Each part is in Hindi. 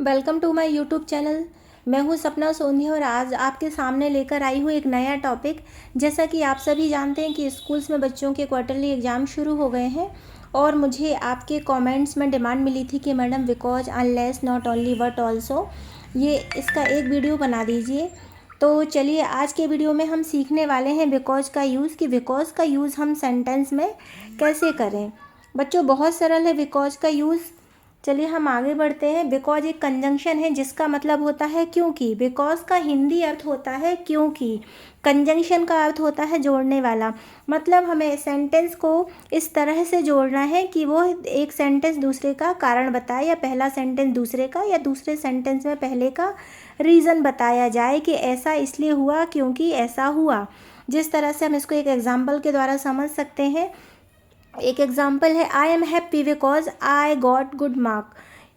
Welcome to my YouTube channel. मैं हूं सपना सोनी और आज आपके सामने लेकर आई हूं एक नया टॉपिक। जैसा कि आप सभी जानते हैं कि स्कूल्स में बच्चों के क्वार्टरली एग्ज़ाम शुरू हो गए हैं और मुझे आपके कमेंट्स में डिमांड मिली थी कि madam because unless not only but also ये इसका एक वीडियो बना दीजिए। तो चलिए आज के वीडियो में हम सीखने वाले हैं बिकॉज का यूज़ कि बिकॉज का यूज़ हम सेंटेंस में कैसे करें। बच्चों बहुत सरल है बिकॉज का यूज़। चलिए हम आगे बढ़ते हैं। बिकॉज एक कंजंक्शन है जिसका मतलब होता है क्योंकि। बिकॉज का हिंदी अर्थ होता है क्योंकि। कंजंक्शन का अर्थ होता है जोड़ने वाला। मतलब हमें सेंटेंस को इस तरह से जोड़ना है कि वो एक सेंटेंस दूसरे का कारण बताए या पहला सेंटेंस दूसरे का या दूसरे सेंटेंस में पहले का रीज़न बताया जाए कि ऐसा इसलिए हुआ क्योंकि ऐसा हुआ। जिस तरह से हम इसको एक एग्जाम्पल के द्वारा समझ सकते हैं। एक एग्जाम्पल है I am happy because I got good mark.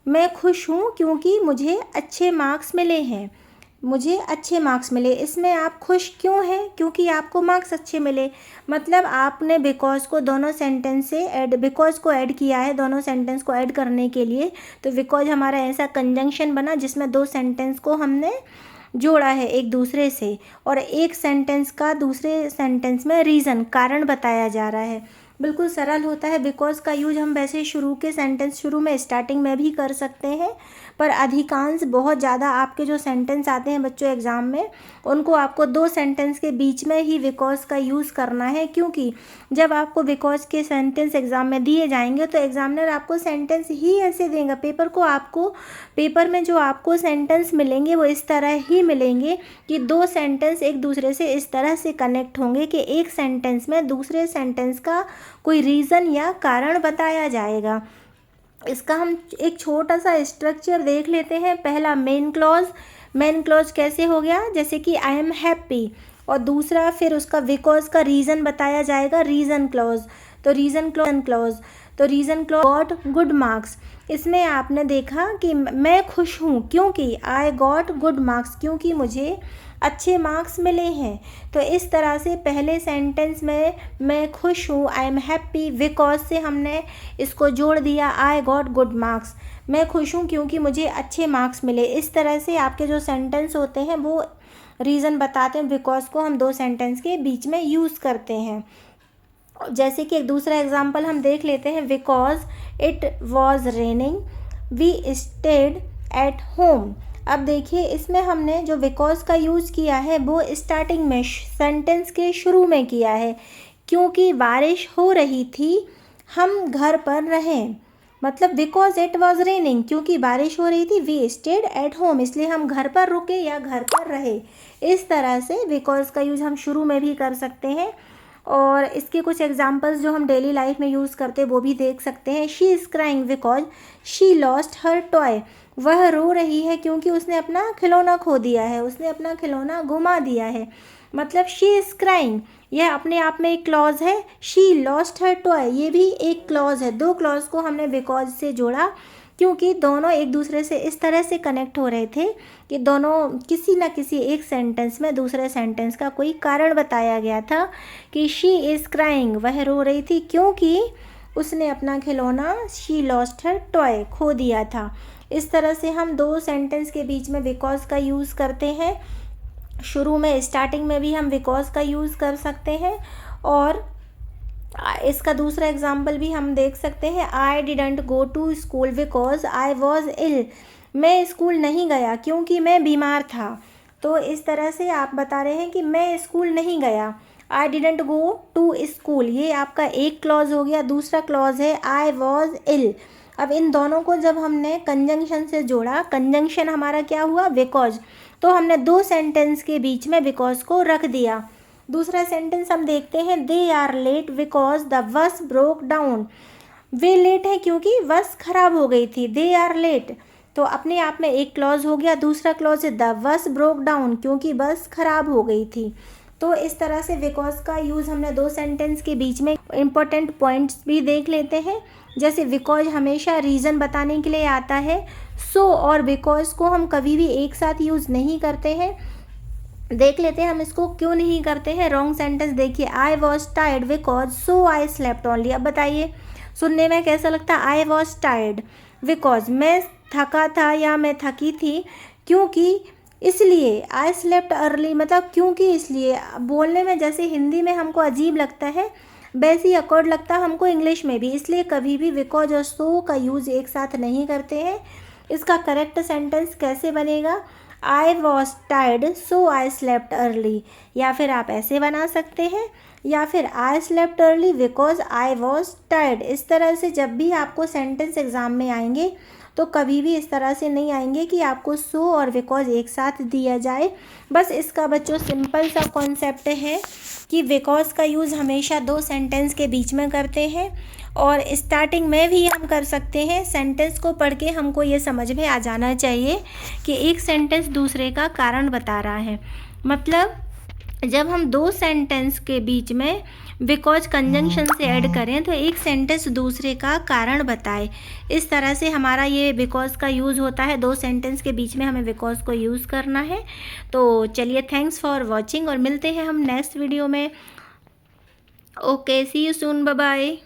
मैं खुश हूँ क्योंकि मुझे अच्छे मार्क्स मिले हैं। मुझे अच्छे मार्क्स मिले। इसमें आप खुश क्यों हैं? क्योंकि आपको मार्क्स अच्छे मिले। मतलब आपने बिकॉज को दोनों सेंटेंस से बिकॉज को ऐड किया है दोनों सेंटेंस को ऐड करने के लिए। तो बिकॉज हमारा ऐसा कंजंक्शन बना जिसमें दो सेंटेंस को हमने जोड़ा है एक दूसरे से और एक सेंटेंस का दूसरे सेंटेंस में रीज़न कारण बताया जा रहा है। बिल्कुल सरल होता है। बिकॉज का यूज हम वैसे शुरू के सेंटेंस शुरू में स्टार्टिंग में भी कर सकते हैं, पर अधिकांश बहुत ज़्यादा आपके जो सेंटेंस आते हैं बच्चों एग्ज़ाम में उनको आपको दो सेंटेंस के बीच में ही बिकॉज का यूज़ करना है। क्योंकि जब आपको बिकॉज के सेंटेंस एग्ज़ाम में दिए जाएंगे तो एग्जामिनर आपको सेंटेंस ही ऐसे देगा। पेपर में जो आपको सेंटेंस मिलेंगे वो इस तरह ही मिलेंगे कि दो सेंटेंस एक दूसरे से इस तरह से कनेक्ट होंगे कि एक सेंटेंस में दूसरे सेंटेंस का कोई रीज़न या कारण बताया जाएगा। इसका हम एक छोटा सा स्ट्रक्चर देख लेते हैं। पहला मेन क्लॉज। मेन क्लॉज कैसे हो गया? जैसे कि आई एम हैप्पी और दूसरा फिर उसका बिकॉज का रीज़न बताया जाएगा रीज़न क्लॉज। तो reason clause got good marks. इसमें आपने देखा कि मैं खुश हूँ क्योंकि आई गॉट गुड मार्क्स क्योंकि मुझे अच्छे मार्क्स मिले हैं। तो इस तरह से पहले सेंटेंस में मैं खुश हूँ आई एम हैप्पी बिकॉज से हमने इसको जोड़ दिया आई गॉट गुड मार्क्स। मैं खुश हूँ क्योंकि मुझे अच्छे मार्क्स मिले। इस तरह से आपके जो सेंटेंस होते हैं वो रीज़न बताते हैं। बिकॉज को हम दो सेंटेंस के बीच में यूज़ करते हैं। जैसे कि एक दूसरा एग्जाम्पल हम देख लेते हैं। Because it was raining we stayed at home. अब देखिए इसमें हमने जो बिकॉज का यूज़ किया है वो स्टार्टिंग में सेंटेंस के शुरू में किया है। क्योंकि बारिश हो रही थी हम घर पर रहें। मतलब बिकॉज इट वॉज रेनिंग क्योंकि बारिश हो रही थी वी स्टेड एट होम इसलिए हम घर पर रुके या घर पर रहे। इस तरह से बिकॉज का यूज़ हम शुरू में भी कर सकते हैं और इसके कुछ एग्जांपल्स जो हम डेली लाइफ में यूज़ करते हैं वो भी देख सकते हैं। She is crying because she lost her toy. वह रो रही है क्योंकि उसने अपना खिलौना खो दिया है, उसने अपना खिलौना गुमा दिया है। मतलब शी इज़ क्राइंग यह अपने आप में एक क्लॉज है। शी लॉस्ट हर टॉय ये भी एक क्लॉज है। दो क्लॉज को हमने बिकॉज से जोड़ा क्योंकि दोनों एक दूसरे से इस तरह से कनेक्ट हो रहे थे कि दोनों किसी न किसी एक सेंटेंस में दूसरे सेंटेंस का कोई कारण बताया गया था कि शी इज़ क्राइंग वह रो रही थी क्योंकि उसने अपना खिलौना शी लॉस्ट हर टॉय खो दिया था। इस तरह से हम दो सेंटेंस के बीच में बिकॉज का यूज़ करते हैं। शुरू में स्टार्टिंग में भी हम बिकॉज का यूज़ कर सकते हैं और इसका दूसरा एग्जाम्पल भी हम देख सकते हैं। I didn't go to school because I was ill. मैं स्कूल नहीं गया क्योंकि मैं बीमार था। तो इस तरह से आप बता रहे हैं कि मैं स्कूल नहीं गया। I didn't go to school ये आपका एक क्लॉज हो गया। दूसरा क्लॉज है आई वॉज इल। अब इन दोनों को जब हमने कंजंक्शन से जोड़ा, कंजंक्शन हमारा क्या हुआ? बिकॉज। तो हमने दो सेंटेंस के बीच में बिकॉज को रख दिया। दूसरा सेंटेंस हम देखते हैं। They are late because the bus broke down. वे लेट है क्योंकि बस खराब हो गई थी। दे आर लेट तो अपने आप में एक क्लॉज हो गया। दूसरा क्लॉज है द बस ब्रोक डाउन क्योंकि बस खराब हो गई थी। तो इस तरह से बिकॉज का यूज़ हमने दो सेंटेंस के बीच में इम्पोर्टेंट पॉइंट्स भी देख लेते हैं। जैसे बिकॉज हमेशा रीज़न बताने के लिए आता है। सो और बिकॉज को हम कभी भी एक साथ यूज़ नहीं करते हैं। देख लेते हैं हम इसको क्यों नहीं करते हैं। रॉन्ग सेंटेंस देखिए। I was tired because so I slept only. अब बताइए सुनने में कैसा लगता है? आई वॉज टायर्ड बिकॉज मैं थका था या मैं थकी थी, क्योंकि, इसलिए। आई स्लेप्ट अर्ली मतलब क्योंकि, इसलिए। बोलने में जैसे हिंदी में हमको अजीब लगता है, वैसे ही अकॉर्ड लगता है हमको इंग्लिश में भी, इसलिए कभी भी बिकॉज और सो का यूज़ एक साथ नहीं करते हैं। इसका करेक्ट सेंटेंस कैसे बनेगा? I was tired so I slept early, या फिर आप ऐसे बना सकते हैं, या फिर I slept early because I was tired. इस तरह से जब भी आपको सेंटेंस एग्ज़ाम में आएंगे तो कभी भी इस तरह से नहीं आएंगे कि आपको सो और बिकॉज एक साथ दिया जाए। बस इसका बच्चों सिंपल सा कॉन्सेप्ट है कि बिकॉज का यूज़ हमेशा दो सेंटेंस के बीच में करते हैं, और स्टार्टिंग में भी हम कर सकते हैं। सेंटेंस को पढ़ के हमको ये समझ में आ जाना चाहिए कि एक सेंटेंस दूसरे का कारण बता रहा है। मतलब जब हम दो सेंटेंस के बीच में बिकॉज कंजंक्शन से ऐड करें तो एक सेंटेंस दूसरे का कारण बताए। इस तरह से हमारा ये बिकॉज का यूज़ होता है, दो सेंटेंस के बीच में हमें बिकॉज को यूज़ करना है। तो चलिए, थैंक्स फॉर वॉचिंग और मिलते हैं हम नेक्स्ट वीडियो में। Okay, see you soon, bye bye.